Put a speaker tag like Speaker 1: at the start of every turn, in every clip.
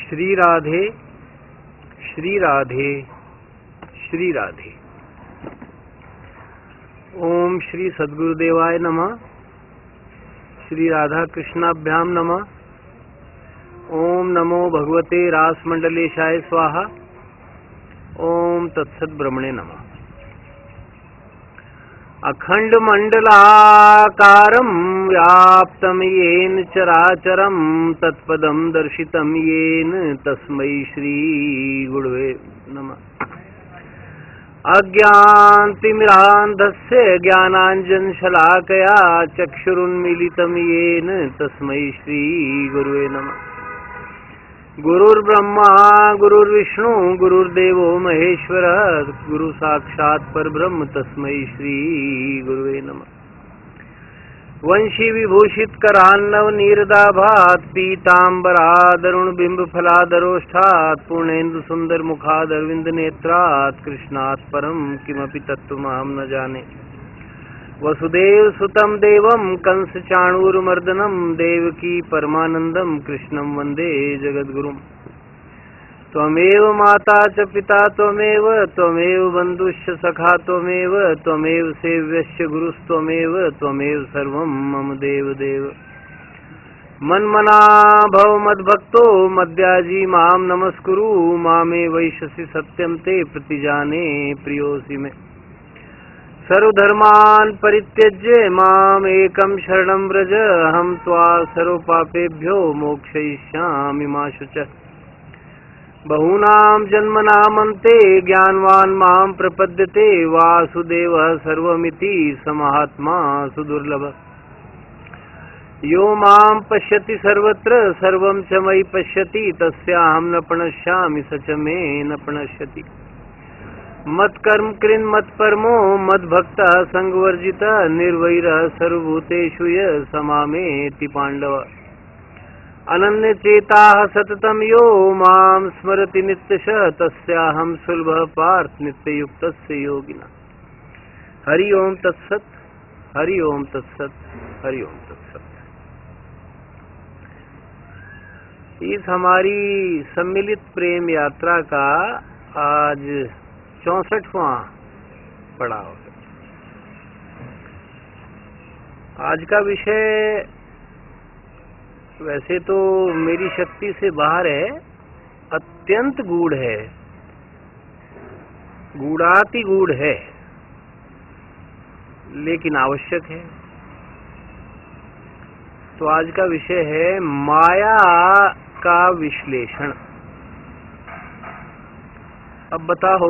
Speaker 1: श्री राधे श्री राधे श्री राधे। ओम श्री सद्गुरुदेवाय नमः। श्री राधा कृष्णाभ्याम नमः। ओम नमो भगवते रासमंडलेशाय स्वाहा। ओम तत्सत् ब्रह्मणे नमः। अखंड मंडलाकारं व्याप्तं येन चराचरं तत्पदं दर्शितं येन तस्मै श्री गुरुवे नमः। अज्ञानतिमिरान्धस्य ज्ञानाञ्जनशलाकया चक्षुरुन्मीलितं येन तस्मै श्री गुरुवे नमः। गुरुर्ब्रह्मा गुरुर्विष्णु गुरुर्देवो महेश्वरः गुरु साक्षात् परब्रह्म तस्मै श्री गुरुवे नमः। वंशी विभूषित करान्नव नीरदाभात पीतांबरादरुण बिंब फलादरोष्ठात् पूर्णेन्दु सुंदर मुखाद अरविंद नेत्रात् कृष्णात् परम किमपि तत्त्वमहं न जाने। वसुदेव सुतं देवं कंस चाणूरमर्दनं देवकी परमानंदं कृष्णं वंदे जगद्गुरुम्। त्वमेव माता च पिता त्वमेव बन्धुश्च सखा त्वमेव सेव्यश्च गुरुस्त्वमेव त्वमेव सर्वं मम देवदेव। मन्मना भव मद्भक्तो मद्याजी मां नमस्कुरु मामे वैश्यसि सत्यं ते प्रतिजाने प्रियोऽसि मे। सर्वधर्मान् परित्यज्य माम् एकं शरणं व्रज अहं त्वा सर्वपापेभ्यो मोक्षयिष्यामि मा शुचः। बहूनां जन्मनामन्ते ज्ञानवान् मां प्रपद्यते वासुदेवः सर्वमिति समहात्मा सुदुर्लभः। यो मां पश्यति सर्वत्र सर्वं च मयि पश्यति तस्याहं न प्रणश्यामि स च मे न प्रणश्यति। मत्कर्म कृन् मत्परमो मद्भक्तः संगवर्जितः निर्वैरः सर्वभूतेषु यः समामेति पाण्डव। अनन्यचेताः सततं यो मां स्मरति नित्यशः तस्याहं सुलभः पार्थ नित्ययुक्तस्य योगिनः। हरि ओम तत्सत् हरि ओम तत्सत् हरि ओम तत्सत्। इस हमारी सम्मिलित प्रेम यात्रा का आज 64वां पड़ाव है। आज का विषय वैसे तो मेरी शक्ति से बाहर है, अत्यंत गूढ़ है, गूढ़ाति गूढ़ है, लेकिन आवश्यक है। तो आज का विषय है माया का विश्लेषण। अब बताओ,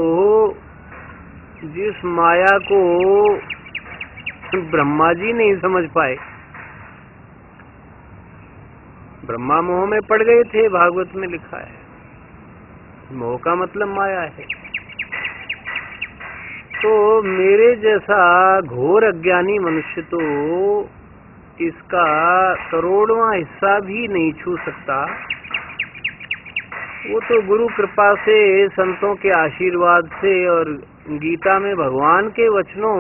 Speaker 1: जिस माया को ब्रह्मा जी नहीं समझ पाए, ब्रह्मा मोह में पड़ गए थे, भागवत में लिखा है। मोह का मतलब माया है। तो मेरे जैसा घोर अज्ञानी मनुष्य तो इसका करोड़वां हिस्सा भी नहीं छू सकता। वो तो गुरु कृपा से, संतों के आशीर्वाद से और गीता में भगवान के वचनों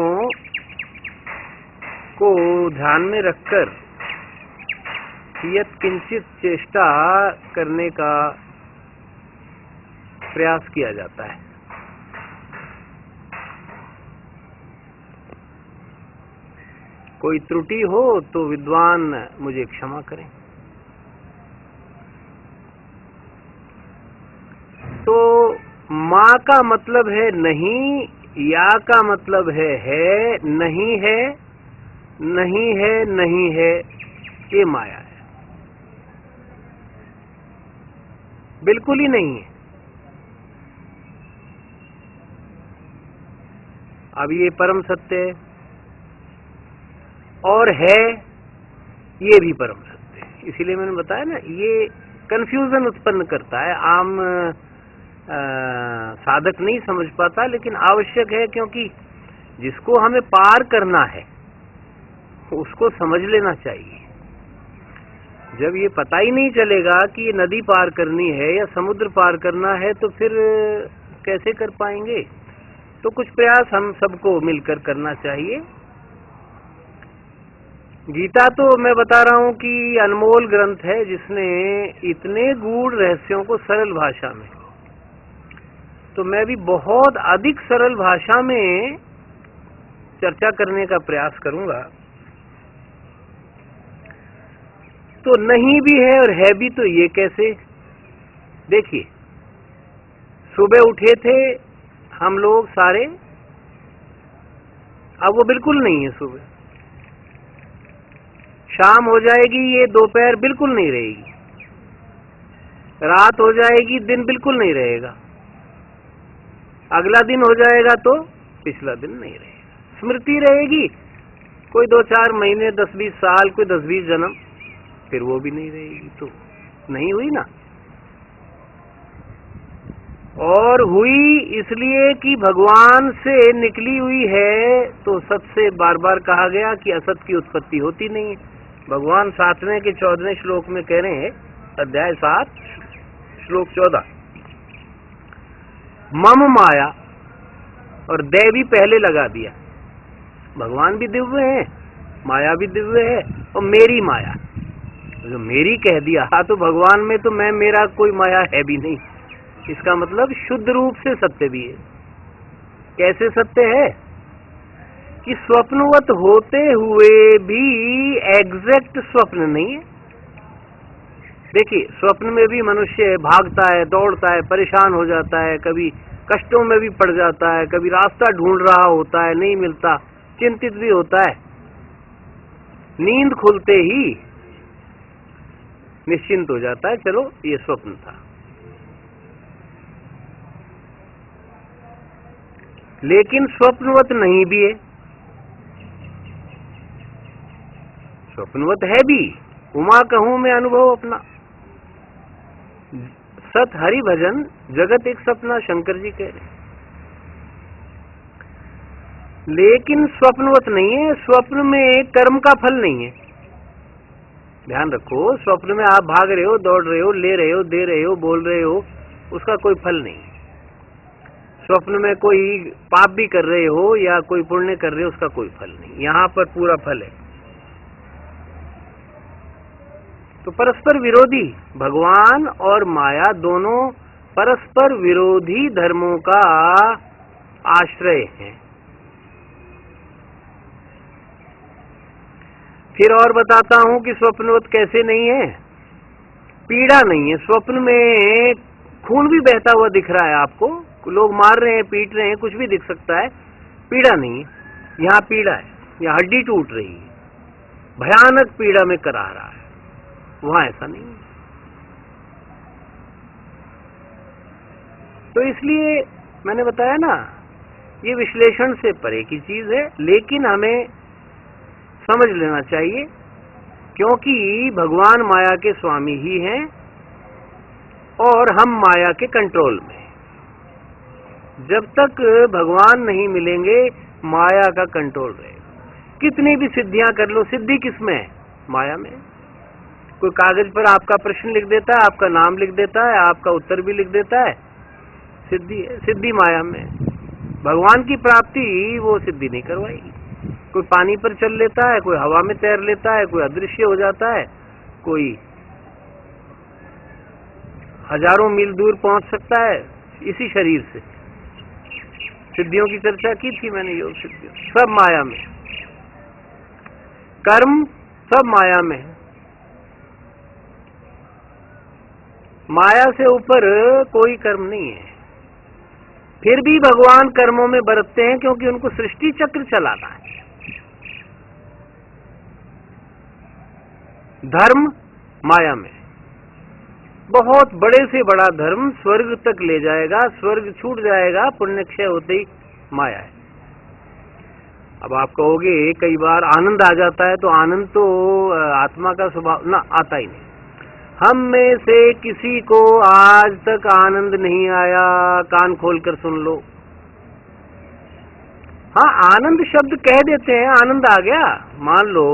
Speaker 1: को ध्यान में रखकर यत् किंचित चेष्टा करने का प्रयास किया जाता है। कोई त्रुटि हो तो विद्वान मुझे क्षमा करें। तो माँ का मतलब है नहीं, या का मतलब है नहीं है, नहीं है, नहीं है, ये माया है। बिल्कुल ही नहीं है। अब ये परम सत्य है और है, ये भी परम सत्य है। इसीलिए मैंने बताया ना, ये कंफ्यूजन उत्पन्न करता है। आम साधक नहीं समझ पाता, लेकिन आवश्यक है, क्योंकि जिसको हमें पार करना है उसको समझ लेना चाहिए। जब ये पता ही नहीं चलेगा कि ये नदी पार करनी है या समुद्र पार करना है, तो फिर कैसे कर पाएंगे? तो कुछ प्रयास हम सबको मिलकर करना चाहिए। गीता तो मैं बता रहा हूं कि अनमोल ग्रंथ है, जिसने इतने गूढ़ रहस्यों को सरल भाषा में, तो मैं भी बहुत अधिक सरल भाषा में चर्चा करने का प्रयास करूंगा। तो नहीं भी है और है भी, तो ये कैसे? देखिए, सुबह उठे थे हम लोग सारे, अब वो बिल्कुल नहीं है सुबह। शाम हो जाएगी, ये दोपहर बिल्कुल नहीं रहेगी। रात हो जाएगी, दिन बिल्कुल नहीं रहेगा। अगला दिन हो जाएगा तो पिछला दिन नहीं रहेगा। स्मृति रहेगी, कोई 2-4 महीने, 10-20 साल, कोई 10-20 जन्म, फिर वो भी नहीं रहेगी। तो नहीं हुई ना। और हुई इसलिए कि भगवान से निकली हुई है, तो सत से बार बार कहा गया कि असत की उत्पत्ति होती नहीं है। भगवान 7वें के 14वें श्लोक में कह रहे हैं, अध्याय 7 श्लोक 14, मम माया, और दे भी पहले लगा दिया। भगवान भी दिव्य है, माया भी दिव्य है, और मेरी माया, जो मेरी कह दिया, तो भगवान में तो मैं मेरा कोई माया है भी नहीं। इसका मतलब शुद्ध रूप से सत्य भी है। कैसे सत्य है? कि स्वप्नवत होते हुए भी एग्जैक्ट स्वप्न नहीं है। देखिए, स्वप्न में भी मनुष्य भागता है, दौड़ता है, परेशान हो जाता है, कभी कष्टों में भी पड़ जाता है, कभी रास्ता ढूंढ रहा होता है, नहीं मिलता, चिंतित भी होता है। नींद खुलते ही निश्चिंत हो जाता है, चलो ये स्वप्न था। लेकिन स्वप्नवत नहीं भी है, स्वप्नवत है भी। उमा कहूं मैं अनुभव अपना, सत हरि भजन जगत एक सपना, शंकर जी कह रहे। लेकिन स्वप्नवत नहीं है। स्वप्न में कर्म का फल नहीं है। ध्यान रखो, स्वप्न में आप भाग रहे हो, दौड़ रहे हो, ले रहे हो, दे रहे हो, बोल रहे हो, उसका कोई फल नहीं। स्वप्न में कोई पाप भी कर रहे हो या कोई पुण्य कर रहे हो, उसका कोई फल नहीं। यहां पर पूरा फल है। तो परस्पर विरोधी भगवान और माया दोनों परस्पर विरोधी धर्मों का आश्रय हैं। फिर और बताता हूं कि स्वप्नवत कैसे नहीं है। पीड़ा नहीं है। स्वप्न में खून भी बहता हुआ दिख रहा है आपको, लोग मार रहे हैं, पीट रहे हैं, कुछ भी दिख सकता है, पीड़ा नहीं है। यहाँ पीड़ा है, यहाँ हड्डी टूट रही है, भयानक पीड़ा में करा रहा है, वहां ऐसा नहीं है। तो इसलिए मैंने बताया ना, ये विश्लेषण से परे की चीज है, लेकिन हमें समझ लेना चाहिए, क्योंकि भगवान माया के स्वामी ही हैं और हम माया के कंट्रोल में। जब तक भगवान नहीं मिलेंगे, माया का कंट्रोल रहेगा। कितनी भी सिद्धियां कर लो, सिद्धि किसमें है? माया में। कोई कागज पर आपका प्रश्न लिख देता है, आपका नाम लिख देता है, आपका उत्तर भी लिख देता है, सिद्धि है। सिद्धि माया में। भगवान की प्राप्ति वो सिद्धि नहीं करवाएगी। कोई पानी पर चल लेता है, कोई हवा में तैर लेता है, कोई अदृश्य हो जाता है, कोई हजारों मील दूर पहुंच सकता है इसी शरीर से। सिद्धियों की चर्चा की थी मैंने, योग सिद्धियों, सब माया में। कर्म सब माया में है। माया से ऊपर कोई कर्म नहीं है। फिर भी भगवान कर्मों में बरतते हैं, क्योंकि उनको सृष्टि चक्र चलाना है। धर्म माया में, बहुत बड़े से बड़ा धर्म स्वर्ग तक ले जाएगा, स्वर्ग छूट जाएगा, पुण्य क्षय होते ही माया है। अब आप कहोगे कई बार आनंद आ जाता है, तो आनंद तो आत्मा का स्वभाव ना, आता ही नहीं। हम में से किसी को आज तक आनंद नहीं आया? कान खोलकर सुन लो। हाँ, आनंद शब्द कह देते हैं, आनंद आ गया। मान लो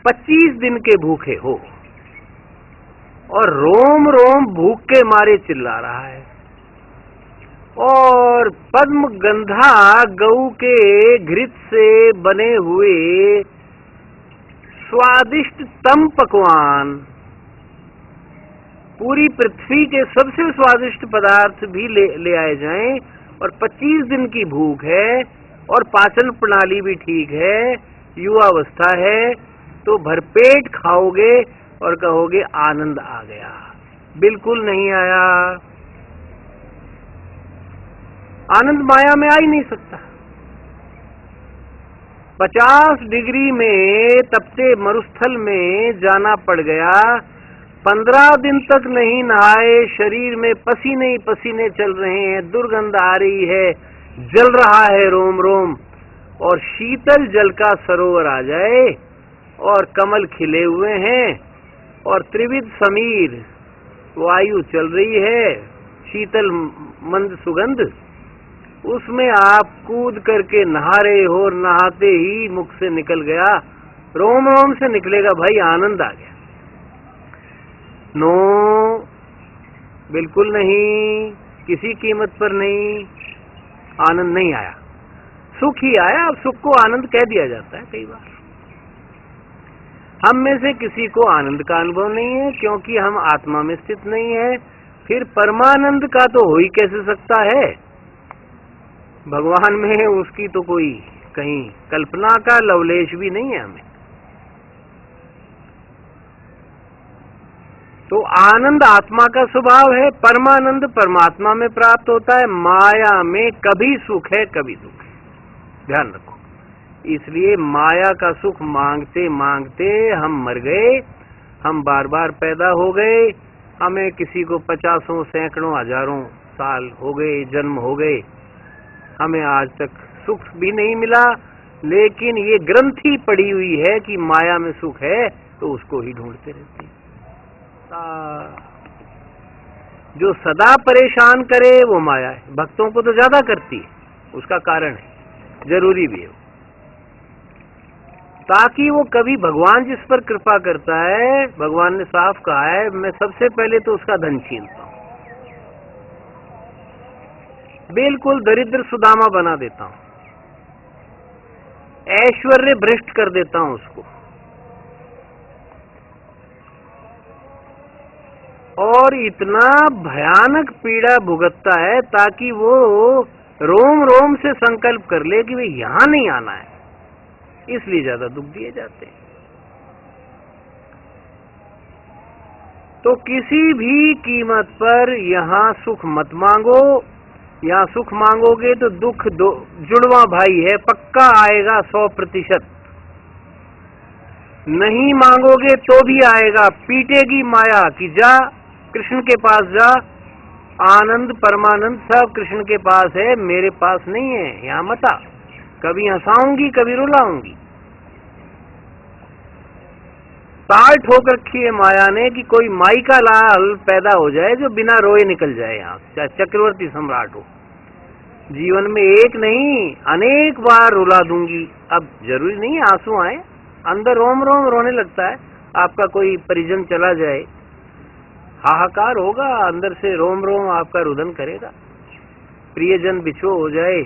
Speaker 1: 25 दिन के भूखे हो और रोम रोम भूख के मारे चिल्ला रहा है, और पद्म गंधा गऊ के घृत से बने हुए स्वादिष्टतम पकवान, पूरी पृथ्वी के सबसे स्वादिष्ट पदार्थ भी ले आए जाएं, और 25 दिन की भूख है और पाचन प्रणाली भी ठीक है, युवावस्था है, तो भरपेट खाओगे और कहोगे आनंद आ गया। बिल्कुल नहीं आया। आनंद माया में आ ही नहीं सकता। 50 डिग्री में तपते मरुस्थल में जाना पड़ गया, 15 दिन तक नहीं नहाए, शरीर में पसीने ही पसीने चल रहे हैं, दुर्गंध आ रही है, जल रहा है रोम रोम, और शीतल जल का सरोवर आ जाए और कमल खिले हुए हैं और त्रिविध समीर वायु चल रही है, शीतल मंद सुगंध, उसमें आप कूद करके नहा रहे हो और नहाते ही मुख से निकल गया, रोम रोम से निकलेगा भाई आनंद आ गया। नो, बिल्कुल नहीं, किसी कीमत पर नहीं, आनंद नहीं आया। सुख ही आया। अब सुख को आनंद कह दिया जाता है कई बार। हम में से किसी को आनंद का अनुभव नहीं है क्योंकि हम आत्मा में स्थित नहीं है। फिर परमानंद का तो हो ही कैसे सकता है? भगवान में उसकी तो कोई कहीं कल्पना का लवलेश भी नहीं है हमें। तो आनंद आत्मा का स्वभाव है, परमानंद परमात्मा में प्राप्त होता है। माया में कभी सुख है कभी दुख है, ध्यान रखो। इसलिए माया का सुख मांगते मांगते हम मर गए, हम बार बार पैदा हो गए, हमें किसी को 50 सैकड़ों हजारों साल हो गए, जन्म हो गए, हमें आज तक सुख भी नहीं मिला। लेकिन ये ग्रंथि पड़ी हुई है कि माया में सुख है, तो उसको ही ढूंढते रहते हैं। जो सदा परेशान करे वो माया है। भक्तों को तो ज्यादा करती है, उसका कारण है, जरूरी भी है, ताकि वो कभी भगवान जिस पर कृपा करता है, भगवान ने साफ कहा है, मैं सबसे पहले तो उसका धन छीनता हूं, बिल्कुल दरिद्र सुदामा बना देता हूं, ऐश्वर्य भ्रष्ट कर देता हूं उसको, और इतना भयानक पीड़ा भुगतता है ताकि वो रोम रोम से संकल्प कर ले कि भाई यहां नहीं आना है। इसलिए ज्यादा दुख दिए जाते हैं। तो किसी भी कीमत पर यहां सुख मत मांगो। यहां सुख मांगोगे तो दुख जुड़वा भाई है, पक्का आएगा 100%। नहीं मांगोगे तो भी आएगा, पीटेगी माया कि जा कृष्ण के पास जा, आनंद परमानंद सब कृष्ण के पास है, मेरे पास नहीं है, यहां मत आ। कभी हंसाऊंगी कभी रुलाऊंगी। ताल ठोक रखी है माया ने कि कोई माई का लाल पैदा हो जाए जो बिना रोए निकल जाए यहां, चाहे चक्रवर्ती सम्राट हो। जीवन में एक नहीं अनेक बार रुला दूंगी। अब जरूरी नहीं आंसू आए, अंदर रोम रोम रोने लगता है। आपका कोई परिजन चला जाए, हाहाकार होगा, अंदर से रोम रोम आपका रुदन करेगा। प्रियजन बिछो हो जाए,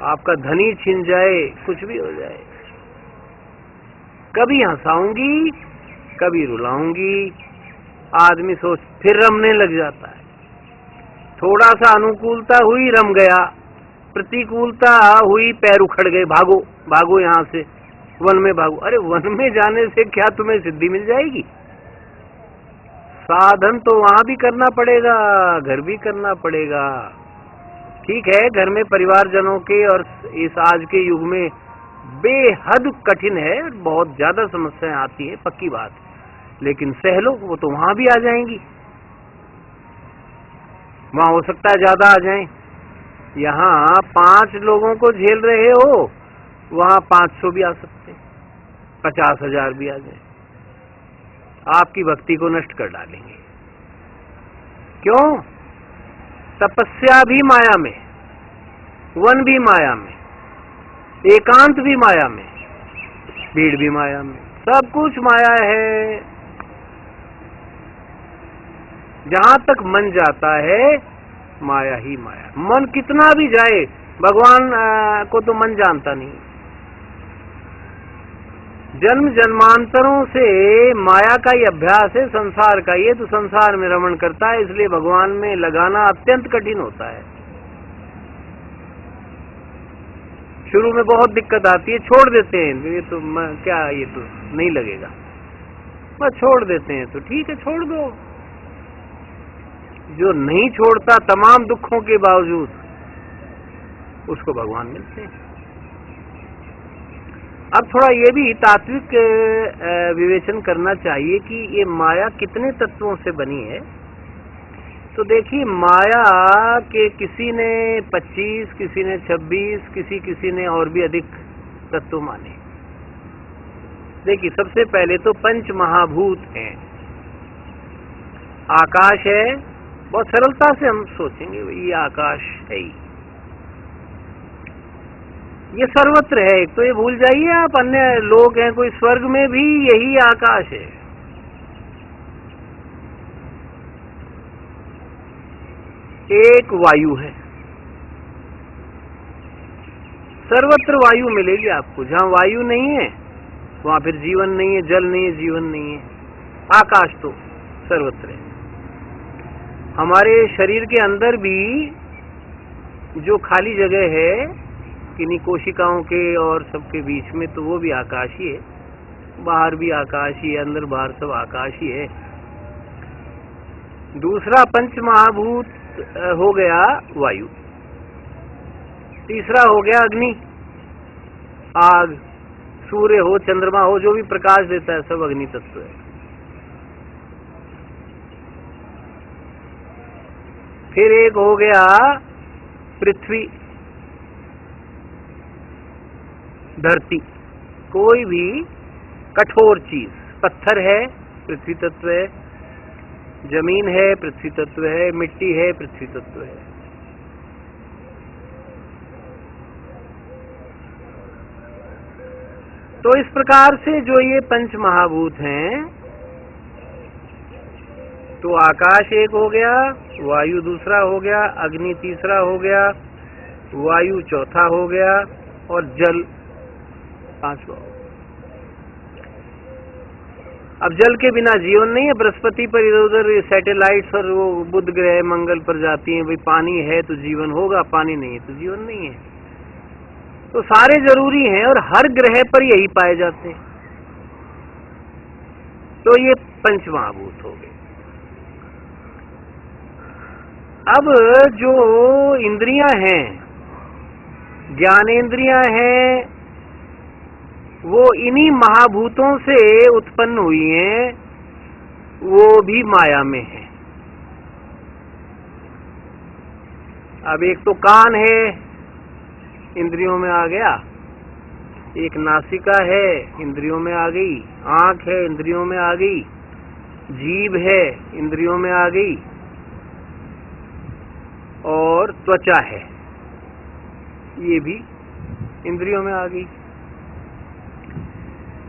Speaker 1: आपका धनी छिन जाए, कुछ भी हो जाए, कभी हंसाऊंगी कभी रुलाऊंगी। आदमी सोच फिर रमने लग जाता है। थोड़ा सा अनुकूलता हुई रम गया, प्रतिकूलता हुई पैर उखड़ गए, भागो भागो यहां से, वन में भागो। अरे वन में जाने से क्या तुम्हें सिद्धि मिल जाएगी? साधन तो वहां भी करना पड़ेगा, घर भी करना पड़ेगा। ठीक है, घर में परिवारजनों के और इस आज के युग में बेहद कठिन है, बहुत ज्यादा समस्याएं आती है, पक्की बात, लेकिन सह लो, वो तो वहां भी आ जाएंगी। वहां हो सकता है ज्यादा आ जाएं। यहाँ 5 लोगों को झेल रहे हो, वहां 500 भी आ सकते, 50,000 भी आ जाए, आपकी भक्ति को नष्ट कर डालेंगे। क्यों? तपस्या भी माया में, वन भी माया में, एकांत भी माया में, भीड़ भी माया में, सब कुछ माया है। जहां तक मन जाता है माया ही माया। मन कितना भी जाए, भगवान को तो मन जानता नहीं। जन्म जन्मांतरों से माया का ही अभ्यास है, संसार का। ये तो संसार में रमण करता है, इसलिए भगवान में लगाना अत्यंत कठिन होता है। शुरू में बहुत दिक्कत आती है, छोड़ देते हैं, ये तो क्या, ये तो नहीं लगेगा, बस छोड़ देते हैं। तो ठीक है, छोड़ दो। जो नहीं छोड़ता तमाम दुखों के बावजूद, उसको भगवान मिलते हैं। अब थोड़ा ये भी तात्विक विवेचन करना चाहिए कि ये माया कितने तत्वों से बनी है। तो देखिए, माया के किसी ने 25, किसी ने 26, किसी ने और भी अधिक तत्व माने। देखिए, सबसे पहले तो पंच महाभूत हैं। आकाश है, बहुत सरलता से हम सोचेंगे ये आकाश है ही, ये सर्वत्र है। एक तो ये भूल जाइए आप, अन्य लोग हैं, कोई स्वर्ग में भी यही आकाश है। एक वायु है, सर्वत्र वायु मिलेगी आपको। जहां वायु नहीं है वहां फिर जीवन नहीं है, जल नहीं है, जीवन नहीं है। आकाश तो सर्वत्र है। हमारे शरीर के अंदर भी जो खाली जगह है किन्हीं कोशिकाओं के और सबके बीच में, तो वो भी आकाश ही है। बाहर भी आकाश ही है, अंदर बाहर सब आकाश ही है। दूसरा पंच महाभूत हो गया वायु। तीसरा हो गया अग्नि, आग। सूर्य हो, चंद्रमा हो, जो भी प्रकाश देता है सब अग्नि तत्व है। फिर एक हो गया पृथ्वी, धरती। कोई भी कठोर चीज, पत्थर है पृथ्वी तत्व है, जमीन है पृथ्वी तत्व है, मिट्टी है पृथ्वी तत्व है। तो इस प्रकार से जो ये पंच महाभूत हैं, तो आकाश एक हो गया, वायु दूसरा हो गया, अग्नि तीसरा हो गया, वायु चौथा हो गया, और जल पांचवा। अब जल के बिना जीवन नहीं है। बृहस्पति पर इधर उधर सैटेलाइट्स और वो बुध ग्रह मंगल पर जाती हैं, भाई पानी है तो जीवन होगा, पानी नहीं है तो जीवन नहीं है। तो सारे जरूरी हैं और हर ग्रह पर यही पाए जाते हैं। तो ये पंच महाभूत हो गए। अब जो इंद्रियां हैं, ज्ञानेंद्रियां हैं, वो इन्हीं महाभूतों से उत्पन्न हुई हैं, वो भी माया में है। अब एक तो कान है, इंद्रियों में आ गया। एक नासिका है, इंद्रियों में आ गई। आंख है, इंद्रियों में आ गई। जीभ है, इंद्रियों में आ गई। और त्वचा है, ये भी इंद्रियों में आ गई।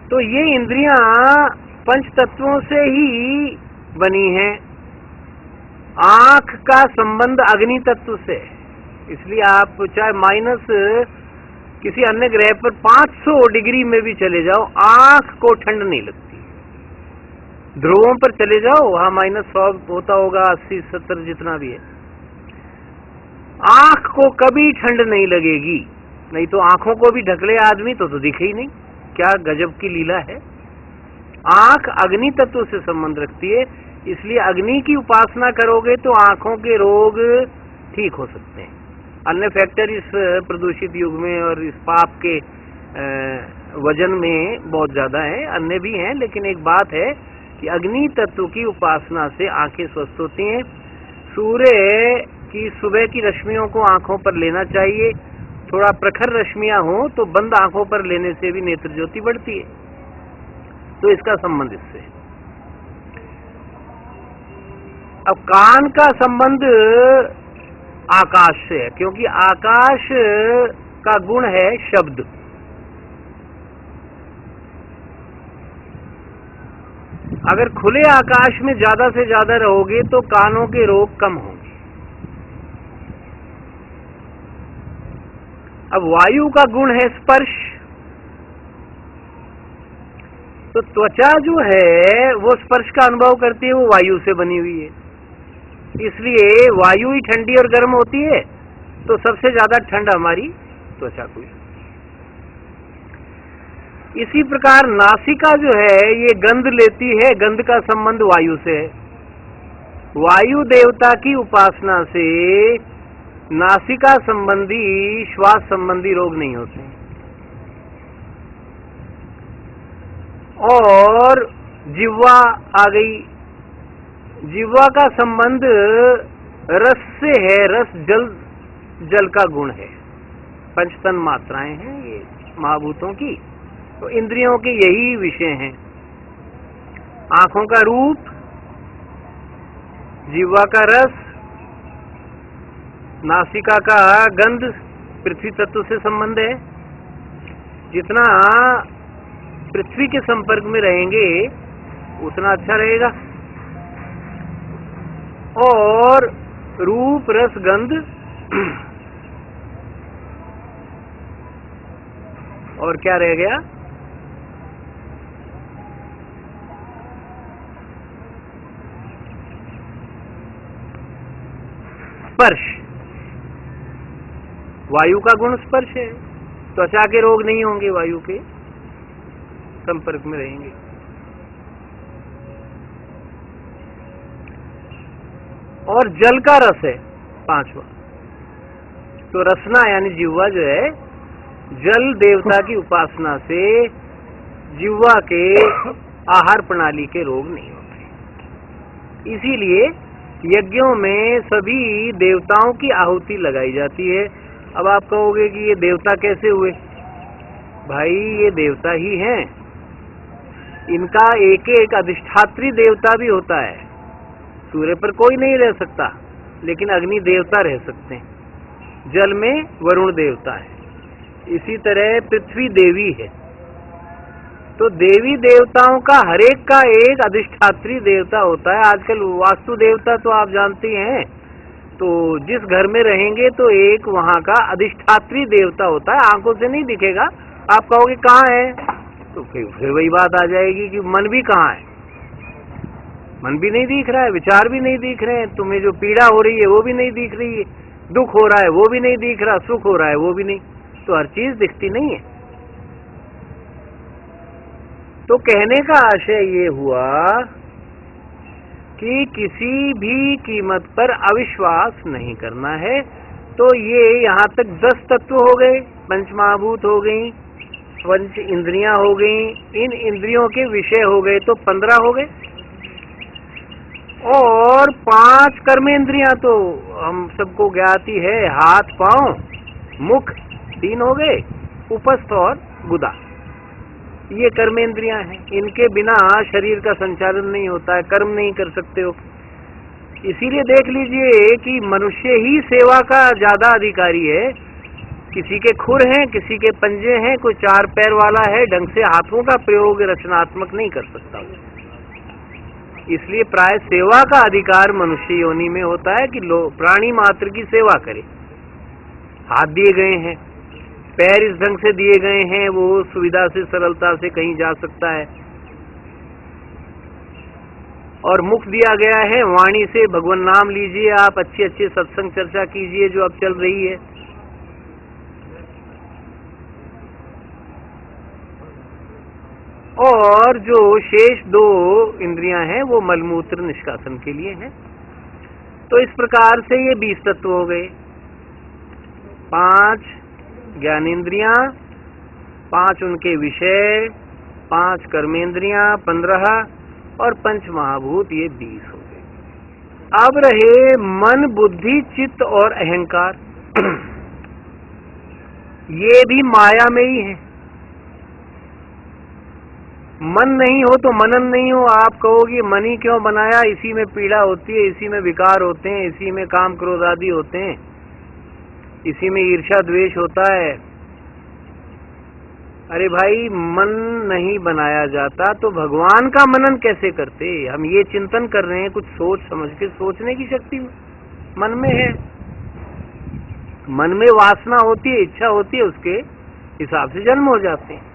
Speaker 1: तो ये इंद्रियां पंच तत्वों से ही बनी हैं। आंख का संबंध अग्नि तत्व से, इसलिए आप चाहे माइनस किसी अन्य ग्रह पर 500 डिग्री में भी चले जाओ, आंख को ठंड नहीं लगती। ध्रुवों पर चले जाओ, वहां -100 होता होगा, 80-70 जितना भी है, आंख को कभी ठंड नहीं लगेगी। नहीं तो आंखों को भी ढकले आदमी तो दिखे ही नहीं। क्या गजब की लीला है। आंख अग्नि तत्व से संबंध रखती है, इसलिए अग्नि की उपासना करोगे तो आंखों के रोग ठीक हो सकते हैं। अन्य फैक्टर इस प्रदूषित युग में और इस पाप के वजन में बहुत ज्यादा है, अन्य भी हैं, लेकिन एक बात है कि अग्नि तत्व की उपासना से आंखें स्वस्थ होती हैं। सूर्य की सुबह की रश्मियों को आंखों पर लेना चाहिए। थोड़ा प्रखर रश्मियां हो तो बंद आंखों पर लेने से भी नेत्र ज्योति बढ़ती है। तो इसका संबंध इससे। अब कान का संबंध आकाश से है, क्योंकि आकाश का गुण है शब्द। अगर खुले आकाश में ज्यादा से ज्यादा रहोगे तो कानों के रोग कम होंगे। अब वायु का गुण है स्पर्श, तो त्वचा जो है वो स्पर्श का अनुभव करती है, वो वायु से बनी हुई है, इसलिए वायु ही ठंडी और गर्म होती है, तो सबसे ज्यादा ठंड हमारी त्वचा को। इसी प्रकार नासिका जो है ये गंध लेती है, गंध का संबंध वायु से है। वायु देवता की उपासना से नासिका संबंधी, श्वास संबंधी रोग नहीं होते। और जिह्वा आ गई, जिह्वा का संबंध रस से है, रस जल का गुण है, पंचतन मात्राएं हैं ये महाभूतों की, तो इंद्रियों के यही विषय हैं। आंखों का रूप, जिह्वा का रस, नासिका का गंध, पृथ्वी तत्व से संबंध है। जितना पृथ्वी के संपर्क में रहेंगे उतना अच्छा रहेगा। और रूप, रस, गंध और क्या रह गया? स्पर्श। वायु का गुण स्पर्श है, त्वचा के रोग नहीं होंगे, वायु के संपर्क में रहेंगे। और जल का रस है पांचवा, तो रसना यानी जिह्वा जो है, जल देवता की उपासना से जिह्वा के आहार प्रणाली के रोग नहीं होते। इसीलिए यज्ञों में सभी देवताओं की आहुति लगाई जाती है। अब आप कहोगे कि ये देवता कैसे हुए? भाई ये देवता ही हैं, इनका एक एक अधिष्ठात्री देवता भी होता है। सूर्य पर कोई नहीं रह सकता, लेकिन अग्नि देवता रह सकते हैं। जल में वरुण देवता है, इसी तरह पृथ्वी देवी है। तो देवी देवताओं का हरेक का एक अधिष्ठात्री देवता होता है। आजकल वास्तु देवता तो आप जानते हैं, तो जिस घर में रहेंगे तो एक वहां का अधिष्ठात्री देवता होता है, आंखों से नहीं दिखेगा। आप कहोगे कहाँ है, तो फिर वही बात आ जाएगी कि मन भी कहाँ है। मन भी नहीं दिख रहा है, विचार भी नहीं दिख रहे हैं, तुम्हें जो पीड़ा हो रही है वो भी नहीं दिख रही है, दुख हो रहा है वो भी नहीं दिख रहा, सुख हो रहा है वो भी नहीं, तो हर चीज दिखती नहीं है। तो कहने का आशय ये हुआ कि किसी भी कीमत पर अविश्वास नहीं करना है। तो ये यहाँ तक 10 तत्व हो गए, पंच महाभूत हो गई, पंच इंद्रियां हो गई, इन इंद्रियों के विषय हो गए तो 15 हो गए। और 5 कर्मेंद्रियां तो हम सबको ज्ञात ही है, हाथ, पांव, मुख 3 हो गए, उपस्थ और गुदा, ये कर्मेंद्रियां हैं। इनके बिना शरीर का संचालन नहीं होता है, कर्म नहीं कर सकते हो। इसीलिए देख लीजिए कि मनुष्य ही सेवा का ज्यादा अधिकारी है। किसी के खुर हैं, किसी के पंजे हैं, कोई 4 पैर वाला है, ढंग से हाथों का प्रयोग रचनात्मक नहीं कर सकता। इसलिए प्राय सेवा का अधिकार मनुष्य योनि में होता है कि प्राणी मात्र की सेवा करे। हाथ दिए गए हैं, पैर इस ढंग से दिए गए हैं, वो सुविधा से, सरलता से कहीं जा सकता है। और मुख दिया गया है, वाणी से भगवान नाम लीजिए, आप अच्छे अच्छे सत्संग चर्चा कीजिए जो अब चल रही है। और जो शेष 2 इंद्रियां हैं वो मलमूत्र निष्कासन के लिए हैं। तो इस प्रकार से ये 20 तत्व हो गए। 5 ज्ञानेंद्रियां, 5 उनके विषय, 5 कर्मेंद्रियां 15 और पंच महाभूत ये 20 हो गए। अब रहे मन, बुद्धि, चित्त और अहंकार। ये भी माया में ही है। मन नहीं हो तो मनन नहीं हो। आप कहोगे मन ही क्यों बनाया, इसी में पीड़ा होती है, इसी में विकार होते हैं, इसी में काम क्रोध आदि होते हैं, इसी में ईर्ष्या द्वेष होता है। अरे भाई, मन नहीं बनाया जाता तो भगवान का मनन कैसे करते? हम ये चिंतन कर रहे हैं, कुछ सोच समझ के, सोचने की शक्ति मन में है। मन में वासना होती है, इच्छा होती है, उसके हिसाब से जन्म हो जाते हैं।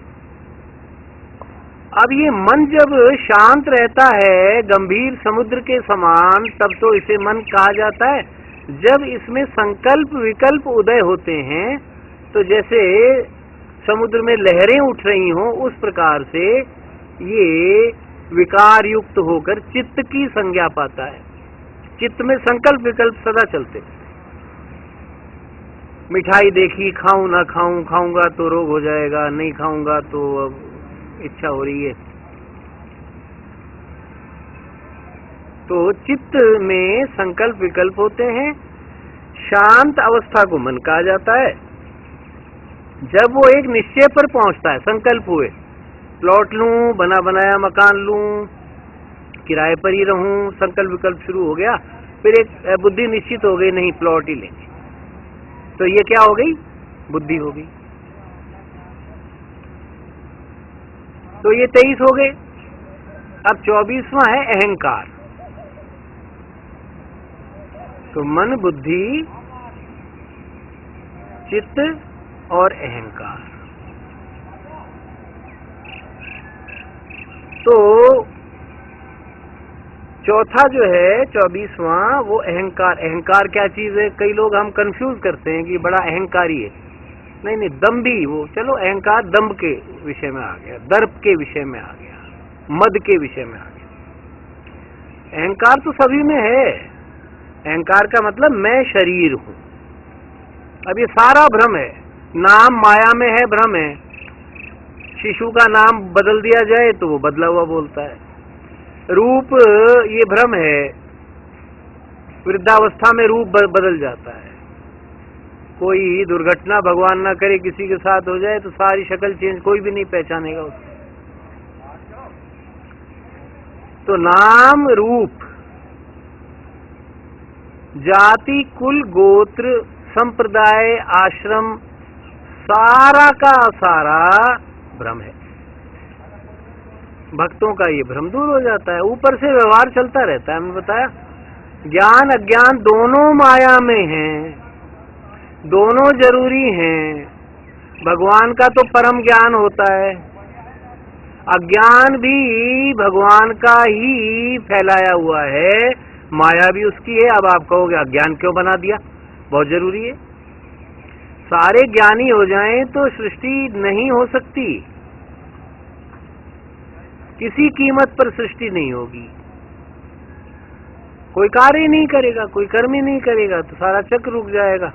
Speaker 1: अब ये मन जब शांत रहता है गंभीर समुद्र के समान, तब तो इसे मन कहा जाता है। जब इसमें संकल्प विकल्प उदय होते हैं, तो जैसे समुद्र में लहरें उठ रही हों, उस प्रकार से ये विकार युक्त होकर चित्त की संज्ञा पाता है। चित्त में संकल्प विकल्प सदा चलते। मिठाई देखी, खाऊं ना खाऊं, खाऊंगा तो रोग हो जाएगा, नहीं खाऊंगा तो अब इच्छा हो रही है। तो चित्त में संकल्प विकल्प होते हैं। शांत अवस्था को मन कहा जाता है। जब वो एक निश्चय पर पहुंचता है, संकल्प हुए प्लॉट लूं, बना बनाया मकान लूं, किराए पर ही रहूं, संकल्प विकल्प शुरू हो गया, फिर एक बुद्धि निश्चित हो गई, नहीं प्लॉट ही लेंगे, तो ये क्या हो गई? बुद्धि हो गई। तो ये 23 हो गए। अब 24वां है अहंकार। तो मन, बुद्धि, चित्त और अहंकार। तो चौथा जो है 24वां, वो अहंकार। अहंकार क्या चीज है? कई लोग हम कंफ्यूज करते हैं कि बड़ा अहंकारी है। नहीं नहीं, दम्भी, वो चलो अहंकार दम्भ के विषय में आ गया, दर्प के विषय में आ गया, मद के विषय में आ गया। अहंकार तो सभी में है। अहंकार का मतलब मैं शरीर हूं। अब ये सारा भ्रम है। नाम माया में है, भ्रम है। शिशु का नाम बदल दिया जाए तो वो बदला हुआ बोलता है। रूप ये भ्रम है। वृद्धावस्था में रूप बदल जाता है। कोई दुर्घटना भगवान ना करे किसी के साथ हो जाए तो सारी शक्ल चेंज, कोई भी नहीं पहचानेगा उसको। तो नाम रूप, जाति, कुल, गोत्र, संप्रदाय, आश्रम, सारा का सारा भ्रम है। भक्तों का ये भ्रम दूर हो जाता है। ऊपर से व्यवहार चलता रहता है। हमने बताया ज्ञान अज्ञान दोनों माया में हैं, दोनों जरूरी हैं। भगवान का तो परम ज्ञान होता है, अज्ञान भी भगवान का ही फैलाया हुआ है, माया भी उसकी है। अब आप कहोगे अज्ञान क्यों बना दिया? बहुत जरूरी है। सारे ज्ञानी हो जाएं तो सृष्टि नहीं हो सकती, किसी कीमत पर सृष्टि नहीं होगी। कोई कार्य नहीं करेगा, कोई कर्म ही नहीं करेगा तो सारा चक्र रुक जाएगा।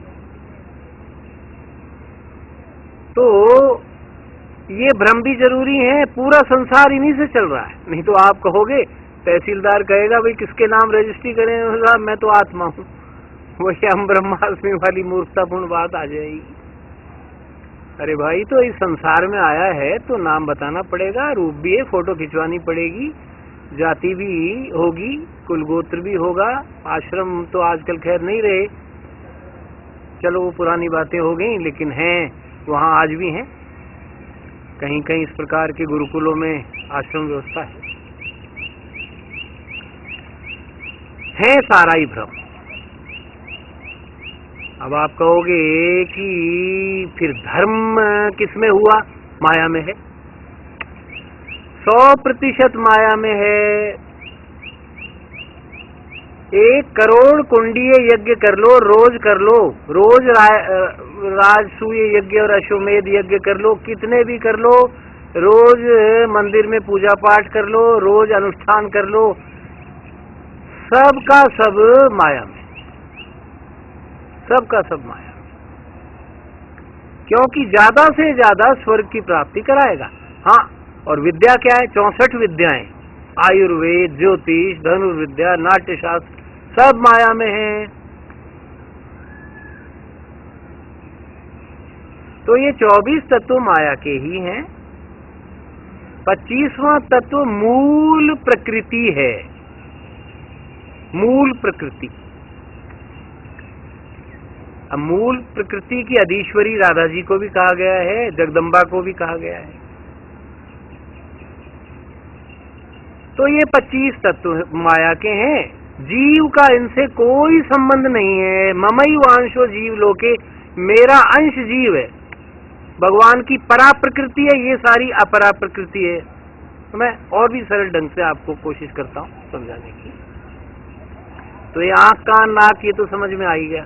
Speaker 1: तो ये भ्रम भी जरूरी है। पूरा संसार इन्हीं से चल रहा है। नहीं तो आप कहोगे, तहसीलदार कहेगा भाई किसके नाम रजिस्ट्री करें? मैं तो आत्मा हूं। वही हम ब्रह्मास्मि वाली मूर्खतापूर्ण बात आ जाएगी। अरे भाई, तो इस संसार में आया है तो नाम बताना पड़ेगा, रूप भी है, फोटो खिंचवानी पड़ेगी, जाति भी होगी, कुल गोत्र भी होगा, आश्रम तो आजकल खैर नहीं रहे, चलो वो पुरानी बातें हो गई, लेकिन हैं वहाँ आज भी हैं। कहीं कहीं इस प्रकार के गुरुकुलों में आश्रम व्यवस्था है सारा ही भ्रम। अब आप कहोगे कि फिर धर्म किसमें हुआ? माया में है। 100% माया में है। 1 करोड़ कुंडीय यज्ञ कर लो, रोज कर लो, रोज राजसूय यज्ञ और अश्वमेध यज्ञ कर लो, कितने भी कर लो, रोज मंदिर में पूजा पाठ कर लो, रोज अनुष्ठान कर लो, सब का सब माया में, सब का सब माया। क्योंकि ज्यादा से ज्यादा स्वर्ग की प्राप्ति कराएगा। हाँ, और विद्या क्या है? 64 विद्याएं, आयुर्वेद, ज्योतिष, धनुर्विद्या, नाट्य शास्त्र, सब माया में है। तो ये 24 तत्व माया के ही हैं। 25वां तत्व मूल प्रकृति है। मूल प्रकृति। अब मूल प्रकृति की अधीश्वरी राधा जी को भी कहा गया है, जगदम्बा को भी कहा गया है। तो ये 25 तत्व माया के हैं। जीव का इनसे कोई संबंध नहीं है। ममैव अंशो जीव लोके, मेरा अंश जीव है। भगवान की परा प्रकृति है, ये सारी अपरा प्रकृति है। तो मैं और भी सरल ढंग से आपको कोशिश करता हूँ समझाने की। तो ये आँख कान नाक ये तो समझ में आ ही गया,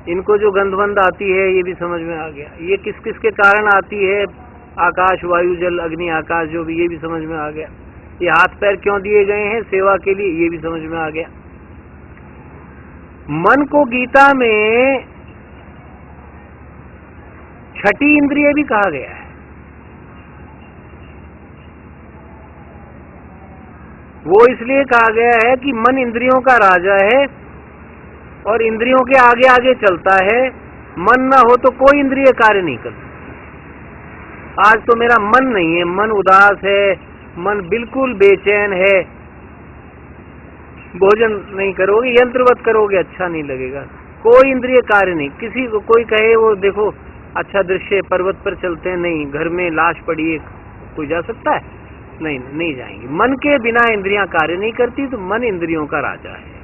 Speaker 1: इनको जो गंधवंद आती है ये भी समझ में आ गया, ये किस किस के कारण आती है, आकाश वायु जल अग्नि आकाश जो भी, ये भी समझ में आ गया। ये हाथ पैर क्यों दिए गए हैं, सेवा के लिए, ये भी समझ में आ गया। मन को गीता में छठी इंद्रिय भी कहा गया है। वो इसलिए कहा गया है कि मन इंद्रियों का राजा है और इंद्रियों के आगे आगे चलता है। मन ना हो तो कोई इंद्रिय कार्य नहीं करती। आज तो मेरा मन नहीं है, मन उदास है, मन बिल्कुल बेचैन है, भोजन नहीं करोगे, यंत्रवत करोगे, अच्छा नहीं लगेगा, कोई इंद्रिय कार्य नहीं। किसी को कोई कहे वो देखो अच्छा दृश्य, पर्वत पर चलते हैं, नहीं, घर में लाश पड़ी है, कोई जा सकता है? नहीं, नहीं जाएंगे। मन के बिना इंद्रियां कार्य नहीं करती, तो मन इंद्रियों का राजा है।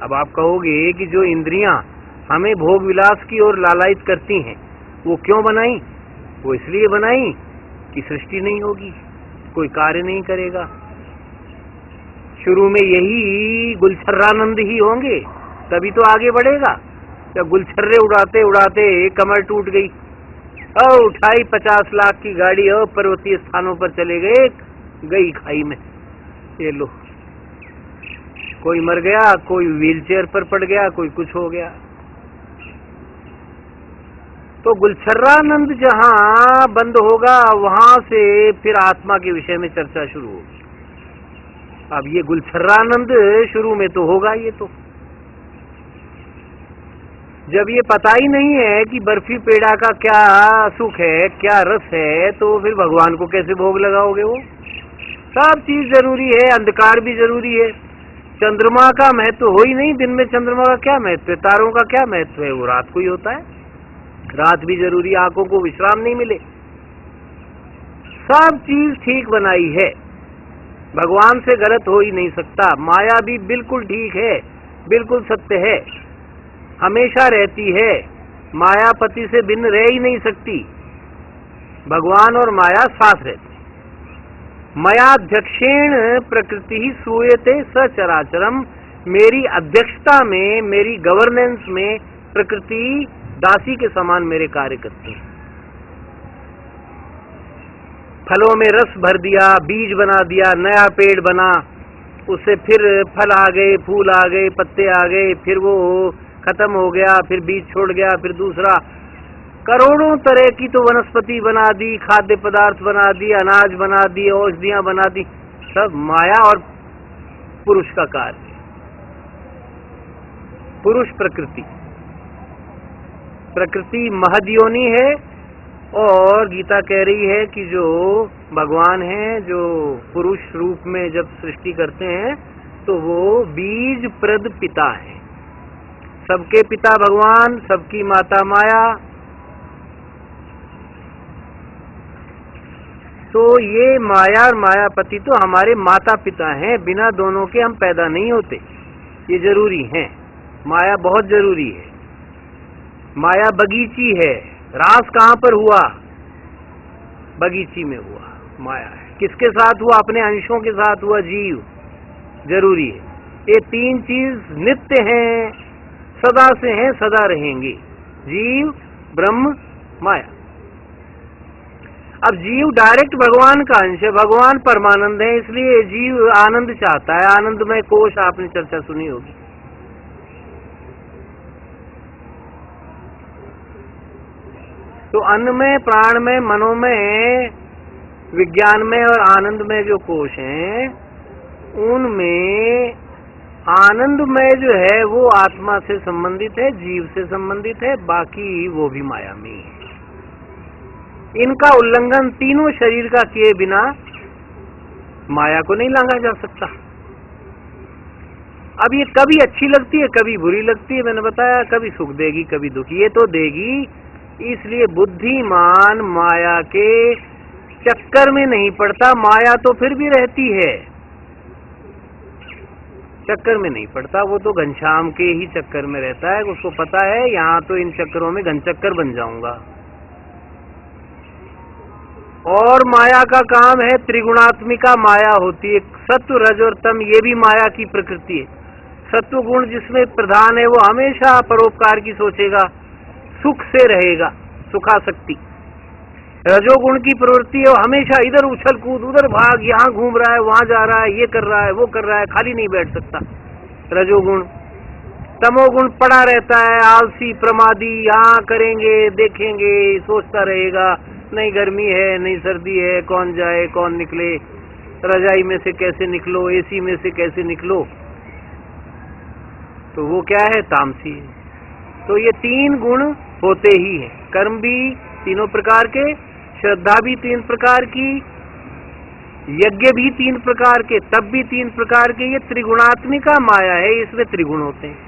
Speaker 1: अब आप कहोगे कि जो इंद्रियां हमें भोग विलास की ओर लालायित करती हैं, वो क्यों बनाई? वो इसलिए बनाई कि सृष्टि नहीं होगी, कोई कार्य नहीं करेगा। शुरू में यही गुलछर्रानंद ही होंगे, तभी तो आगे बढ़ेगा। जब गुलछर्रे उड़ाते उड़ाते कमर टूट गई और उठाई 50 लाख की गाड़ी और पर्वतीय स्थानों पर चले गए, गई खाई में, ये लो, कोई मर गया, कोई व्हीलचेयर पर पड़ गया, कोई कुछ हो गया। तो गुलछर्रानंद जहां बंद होगा, वहां से फिर आत्मा के विषय में चर्चा शुरू होगी। अब ये गुलछर्रानंद शुरू में तो होगा, ये तो जब ये पता ही नहीं है कि बर्फी पेड़ा का क्या सुख है, क्या रस है, तो फिर भगवान को कैसे भोग लगाओगे? वो सब चीज जरूरी है, अंधकार भी जरूरी है। चंद्रमा का महत्व हो ही नहीं, दिन में चंद्रमा का क्या महत्व है, तारों का क्या महत्व है, वो रात को ही होता है। रात भी जरूरी, आंखों को विश्राम नहीं मिले, सब चीज ठीक बनाई है, भगवान से गलत हो ही नहीं सकता। माया भी बिल्कुल ठीक है, बिल्कुल सत्य है, हमेशा रहती है, मायापति से भिन्न रह ही नहीं सकती। भगवान और माया साथ रहती। मयाध्यक्षेण प्रकृति ही सूयते सचराचरम, मेरी अध्यक्षता में, मेरी गवर्नेंस में प्रकृति दासी के समान मेरे कार्य करती है। फलों में रस भर दिया, बीज बना दिया, नया पेड़ बना, उससे फिर फल आ गए, फूल आ गए, पत्ते आ गए, फिर वो खत्म हो गया, फिर बीज छोड़ गया, फिर दूसरा, करोड़ों तरह की तो वनस्पति बना दी, खाद्य पदार्थ बना दी, अनाज बना दी, औषधियां बना दी, सब माया और पुरुष का कार्य। पुरुष प्रकृति, प्रकृति महद्योनि है, और गीता कह रही है कि जो भगवान है, जो पुरुष रूप में जब सृष्टि करते हैं, तो वो बीज प्रद पिता है। सबके पिता भगवान, सबकी माता माया। तो ये माया और मायापति तो हमारे माता पिता हैं, बिना दोनों के हम पैदा नहीं होते, ये जरूरी है। माया बहुत जरूरी है। माया बगीची है, रास कहां पर हुआ? बगीची में हुआ। माया है, किसके साथ हुआ? अपने अंशों के साथ हुआ। जीव जरूरी है। ये तीन चीज नित्य हैं, सदा से हैं, सदा रहेंगे, जीव, ब्रह्म, माया। अब जीव डायरेक्ट भगवान का अंश है, भगवान परमानंद है, इसलिए जीव आनंद चाहता है। आनंदमय कोश आपने चर्चा सुनी होगी। तो अन्न में, प्राण में, मनो में, विज्ञान में और आनंद में जो कोश हैं, उनमें आनंदमय जो है वो आत्मा से संबंधित है, जीव से संबंधित है, बाकी वो भी माया में है। इनका उल्लंघन तीनों शरीर का किए बिना माया को नहीं लांघा जा सकता। अब ये कभी अच्छी लगती है, कभी बुरी लगती है, मैंने बताया, कभी सुख देगी, कभी दुख, ये तो देगी। इसलिए बुद्धिमान माया के चक्कर में नहीं पड़ता। माया तो फिर भी रहती है, चक्कर में नहीं पड़ता। वो तो घनश्याम के ही चक्कर में रहता है, उसको पता है यहाँ तो इन चक्करों में घनचक्कर बन जाऊंगा। और माया का काम है त्रिगुणात्मिका माया होती है, सत्व रज और तम, ये भी माया की प्रकृति है। सत्व गुण जिसमें प्रधान है वो हमेशा परोपकार की सोचेगा, सुख से रहेगा, सुखासक्ति। रजोगुण की प्रवृत्ति है, वो हमेशा इधर उछल कूद, उधर भाग, यहाँ घूम रहा है, वहां जा रहा है, ये कर रहा है, वो कर रहा है, खाली नहीं बैठ सकता रजोगुण। तमोगुण पड़ा रहता है, आलसी प्रमादी, यहाँ करेंगे देखेंगे, सोचता रहेगा, नहीं गर्मी है नहीं सर्दी है, कौन जाए कौन निकले, रजाई में से कैसे निकलो, एसी में से कैसे निकलो, तो वो क्या है, तामसी है। तो ये तीन गुण होते ही हैं, कर्म भी तीनों प्रकार के, श्रद्धा भी तीन प्रकार की, यज्ञ भी तीन प्रकार के, तप भी तीन प्रकार के। ये त्रिगुणात्मिका माया है, इसमें त्रिगुण होते हैं।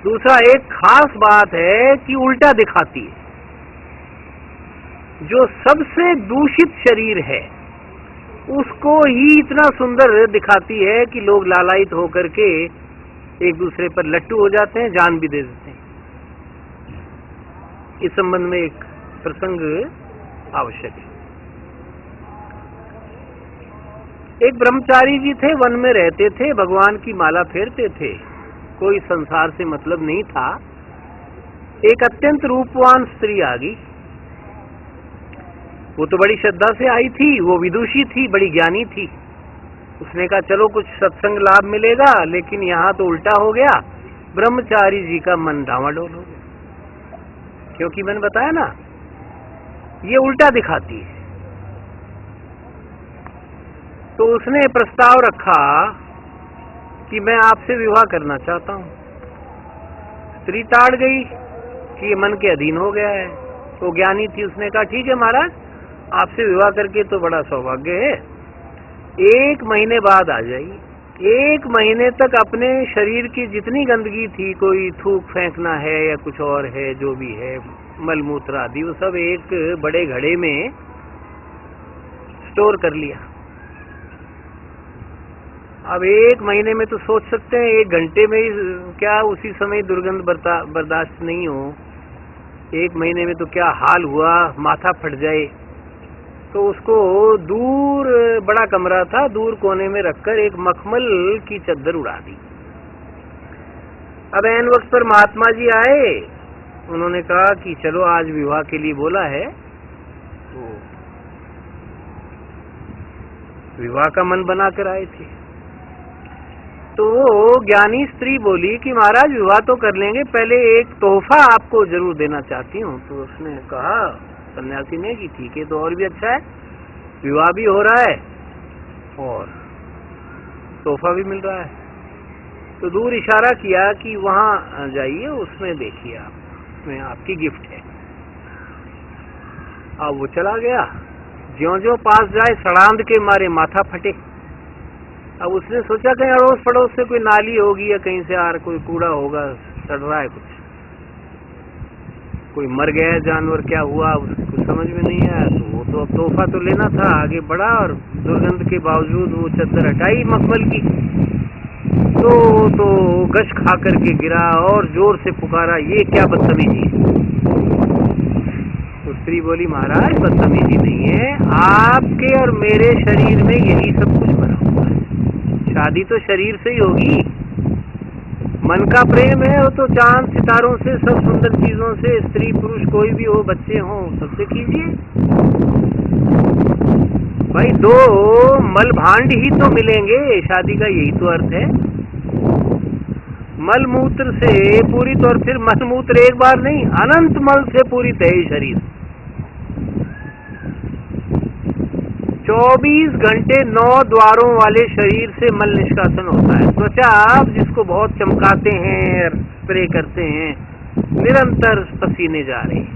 Speaker 1: दूसरा एक खास बात है कि उल्टा दिखाती है। जो सबसे दूषित शरीर है उसको ही इतना सुंदर दिखाती है कि लोग लालायित होकर के एक दूसरे पर लट्टू हो जाते हैं, जान भी दे देते हैं। इस संबंध में एक प्रसंग आवश्यक है। एक ब्रह्मचारी जी थे, वन में रहते थे, भगवान की माला फेरते थे, कोई संसार से मतलब नहीं था। एक अत्यंत रूपवान स्त्री आ गई। वो तो बड़ी श्रद्धा से आई थी, वो विदुषी थी, बड़ी ज्ञानी थी। उसने कहा चलो कुछ सत्संग लाभ मिलेगा, लेकिन यहाँ तो उल्टा हो गया। ब्रह्मचारी जी का मन डावाडोल हो गया, क्योंकि मैंने बताया ना ये उल्टा दिखाती है। तो उसने प्रस्ताव रखा कि मैं आपसे विवाह करना चाहता हूँ। स्त्री टाड़ गई कि ये मन के अधीन हो गया है। तो ज्ञानी थी, उसने कहा ठीक है महाराज, आपसे विवाह करके तो बड़ा सौभाग्य है, 1 महीने बाद आ जाइए। 1 महीने तक अपने शरीर की जितनी गंदगी थी, कोई थूक फेंकना है या कुछ और है, जो भी है, मलमूत्र आदि, वो सब एक बड़े घड़े में स्टोर कर लिया। अब 1 महीने में तो सोच सकते हैं 1 घंटे में ही क्या उसी समय दुर्गंध बर्दाश्त नहीं हो, 1 महीने में तो क्या हाल हुआ, माथा फट जाए। तो उसको दूर, बड़ा कमरा था, दूर कोने में रखकर एक मखमल की चद्दर उड़ा दी। अब ऐन वक्त पर महात्मा जी आए, उन्होंने कहा कि चलो आज विवाह के लिए बोला है। तो विवाह का मन बना कर आए थे। तो ज्ञानी स्त्री बोली कि महाराज विवाह तो कर लेंगे, पहले एक तोहफा आपको जरूर देना चाहती हूँ। तो उसने कहा, सन्यासी ने, कि ठीक है तो और भी अच्छा है, विवाह भी हो रहा है और तोहफा भी मिल रहा है। तो दूर इशारा किया कि वहां जाइए, उसमें देखिए आप, उसमें आपकी गिफ्ट है। अब वो चला गया, ज्यों-ज्यों पास जाए सड़ांध के मारे माथा फटे। अब उसने सोचा कहीं अड़ोस पड़ोस से कोई नाली होगी या कहीं से कोई कूड़ा होगा, सड़ रहा है कुछ, कोई मर गया जानवर, क्या हुआ उसको समझ में नहीं आया। तो वो तो अब तोहफा तो लेना था, आगे बढ़ा और दुर्गंध के बावजूद वो चद्दर हटाई मखमल की। तो गश खा करके गिरा और जोर से पुकारा, ये क्या बदतमीजी है। तो स्त्री बोली, महाराज बदतमीजी नहीं है, आपके और मेरे शरीर में यही सब कुछ बना हुआ है। शादी तो शरीर से ही होगी, मन का प्रेम है वो तो चांद सितारों से, सब सुंदर चीजों से, स्त्री पुरुष कोई भी हो, बच्चे हों, सबसे कीजिए भाई। 2 मल भांड ही तो मिलेंगे, शादी का यही तो अर्थ है। मल मूत्र से पूरी, तो और फिर मल मूत्र एक बार नहीं, अनंत मल से पूरी तय शरीर। 24 घंटे 9 द्वारों वाले शरीर से मल निष्कासन होता है। त्वचा आप जिसको बहुत चमकाते हैं, स्प्रे करते हैं, निरंतर पसीने जा रहे हैं,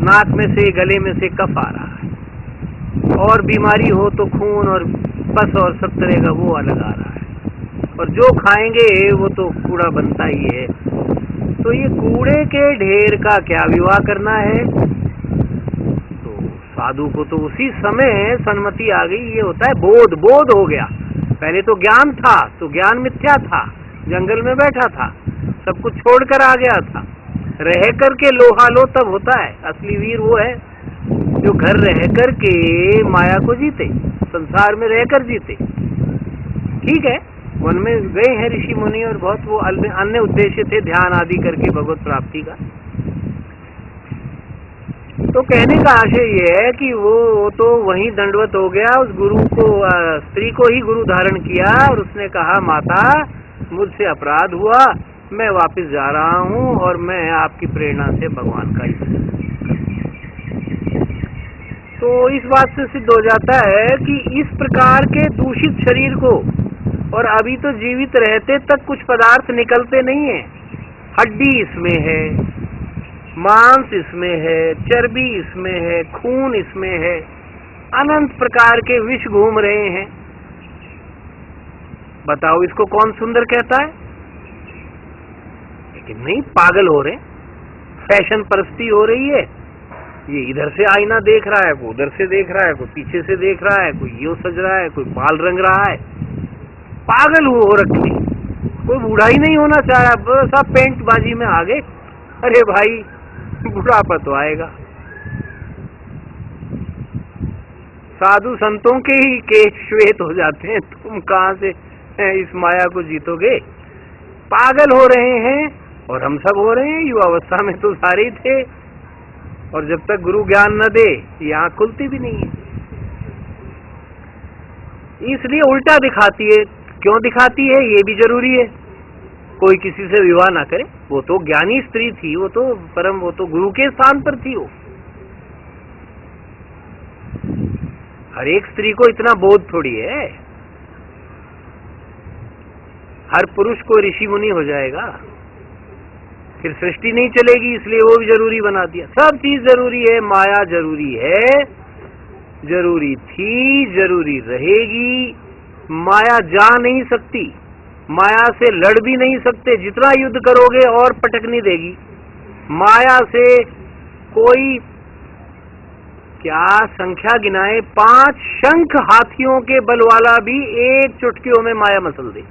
Speaker 1: नाक में से गले में से कफ आ रहा है, और बीमारी हो तो खून और पस और सब तरह का वो अलग आ रहा है, और जो खाएंगे वो तो कूड़ा बनता ही है। तो ये कूड़े के ढेर का क्या विवाह करना है। साधु को तो उसी समय सन्मति आ गई। ये होता है बोध हो गया। पहले तो ज्ञान था, तो ज्ञान मिथ्या था, जंगल में बैठा था, सब कुछ छोड़कर आ गया था। रह करके लोहा लो तब होता है। असली वीर वो है जो घर रह करके माया को जीते, संसार में रहकर जीते। ठीक है, वन में गए हैं ऋषि मुनि और बहुत वो अन्य उद्देश्य थे ध्यान आदि करके भगवत प्राप्ति का। तो कहने का आशय ये है कि वो तो वहीं दंडवत हो गया, उस गुरु को, स्त्री को ही गुरु धारण किया और उसने कहा माता मुझसे अपराध हुआ, मैं वापस जा रहा हूँ और मैं आपकी प्रेरणा से भगवान का ही। तो इस बात से सिद्ध हो जाता है कि इस प्रकार के दूषित शरीर को, और अभी तो जीवित रहते तक कुछ पदार्थ निकलते नहीं है, हड्डी इसमें है, मांस इसमें है, चर्बी इसमें है, खून इसमें है, अनंत प्रकार के विष घूम रहे हैं। बताओ इसको कौन सुंदर कहता है? लेकिन नहीं, पागल हो रहे, फैशन परस्ती हो रही है। ये इधर से आईना देख रहा है, कोई उधर से देख रहा है, कोई पीछे से देख रहा है, कोई यूं सज रहा है, कोई बाल रंग रहा है, पागल हो रखे। कोई बूढ़ा ही नहीं होना चाह रहा, बस आप पेंट बाजी में आ गए। अरे भाई बुढ़ापा तो आएगा। साधु संतों के ही केश श्वेत हो जाते हैं, तुम कहां से इस माया को जीतोगे? पागल हो रहे हैं और हम सब हो रहे हैं। युवावस्था में तो सारे ही थे, और जब तक गुरु ज्ञान न दे ये आंख खुलती भी नहीं है। इसलिए उल्टा दिखाती है। क्यों दिखाती है ये भी जरूरी है। कोई किसी से विवाह ना करे, वो तो ज्ञानी स्त्री थी, वो तो परम, वो तो गुरु के स्थान पर थी। वो हर एक स्त्री को इतना बोध थोड़ी है, हर पुरुष को ऋषि मुनि हो जाएगा, फिर सृष्टि नहीं चलेगी, इसलिए वो भी जरूरी बना दिया। सब चीज जरूरी है, माया जरूरी है, जरूरी थी, जरूरी रहेगी। माया जा नहीं सकती, माया से लड़ भी नहीं सकते, जितना युद्ध करोगे और पटक नहीं देगी। माया से कोई क्या संख्या गिनाए, 5 शंख हाथियों के बल वाला भी एक चुटकियों में माया मसल दे।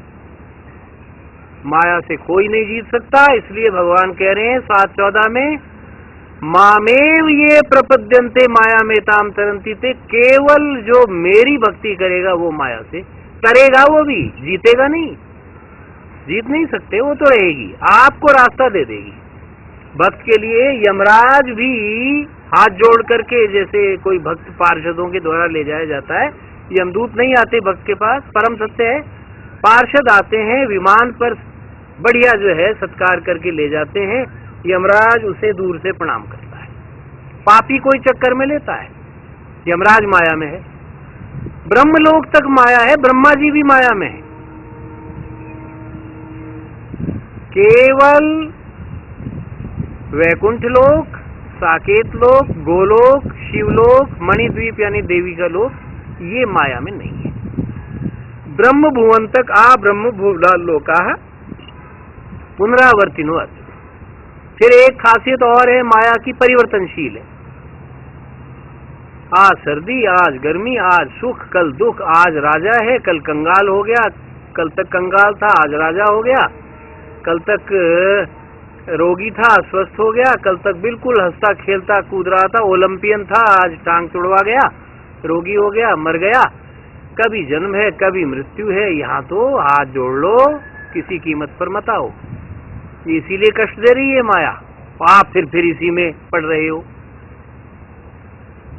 Speaker 1: माया से कोई नहीं जीत सकता। इसलिए भगवान कह रहे हैं 7:14 में, मामेव ये प्रपद्यन्ते माया में ताम तरंती ते, केवल जो मेरी भक्ति करेगा वो माया से करेगा, वो भी जीतेगा नहीं, जीत नहीं सकते, वो तो रहेगी, आपको रास्ता दे देगी। भक्त के लिए यमराज भी हाथ जोड़ करके, जैसे कोई भक्त पार्षदों के द्वारा ले जाया जाता है, यमदूत नहीं आते भक्त के पास, परम सत्य है, पार्षद आते हैं विमान पर, बढ़िया जो है सत्कार करके ले जाते हैं। यमराज उसे दूर से प्रणाम करता है। पापी कोई चक्कर में लेता है, यमराज माया में है, ब्रह्मलोक तक माया है, ब्रह्मा जी भी माया में है। केवल वैकुंठ लोक, साकेत लोक, गोलोक, शिवलोक, मणिद्वीप यानी देवी का लोक, ये माया में नहीं है। ब्रह्म भुवन तक आ ब्रह्म लोका पुनरावर्तिनोत्। फिर एक खासियत और है, माया की परिवर्तनशील है। आज सर्दी, आज गर्मी, आज सुख, कल दुख, आज राजा है, कल कंगाल हो गया, कल तक कंगाल था, आज राजा हो गया, कल तक रोगी था, स्वस्थ हो गया, कल तक बिल्कुल हंसता खेलता कूद रहा था, ओलंपियन था, आज टांग तुड़वा गया, रोगी हो गया, मर गया। कभी जन्म है, कभी मृत्यु है। यहाँ तो हाथ जोड़ लो, किसी कीमत पर मत आओ। इसीलिए कष्ट दे रही है माया, आप फिर इसी में पड़ रहे हो।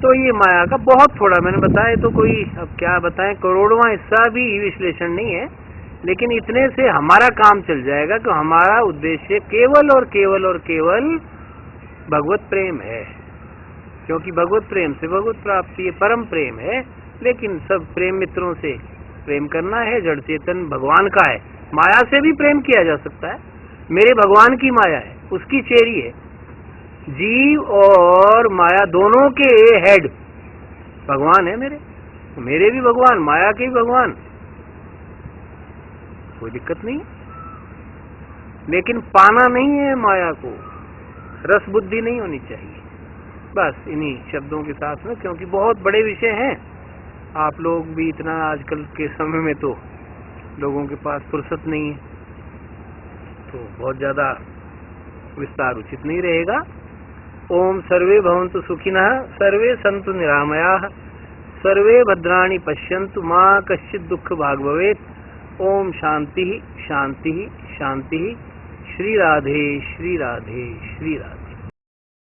Speaker 1: तो ये माया का बहुत थोड़ा मैंने बताया, तो कोई अब क्या बताएं, करोड़वां हिस्सा भी विश्लेषण नहीं है, लेकिन इतने से हमारा काम चल जाएगा कि हमारा उद्देश्य केवल और केवल और केवल भगवत प्रेम है। क्योंकि भगवत प्रेम से भगवत प्राप्ति ये परम प्रेम है। लेकिन सब प्रेम मित्रों से प्रेम करना है, जड़ चेतन भगवान का है, माया से भी प्रेम किया जा सकता है। मेरे भगवान की माया है, उसकी चेरी है, जीव और माया दोनों के हेड भगवान है मेरे भी भगवान, माया के भी भगवान, कोई दिक्कत नहीं। लेकिन पाना नहीं है माया को, रस बुद्धि नहीं होनी चाहिए। बस इन्हीं शब्दों के साथ में, क्योंकि बहुत बड़े विषय हैं, आप लोग भी इतना आजकल के समय में तो लोगों के पास फुर्सत नहीं है, तो बहुत ज्यादा विस्तार उचित नहीं रहेगा। ओम सर्वे भवन्तु सुखिनः, सर्वे सन्तु निरामयाः, सर्वे भद्राणि पश्यन्तु, मां कश्चित् दुःख भाग् भवेत्। ओम शांति शांति शांति। श्री राधे श्री राधे श्री राधे।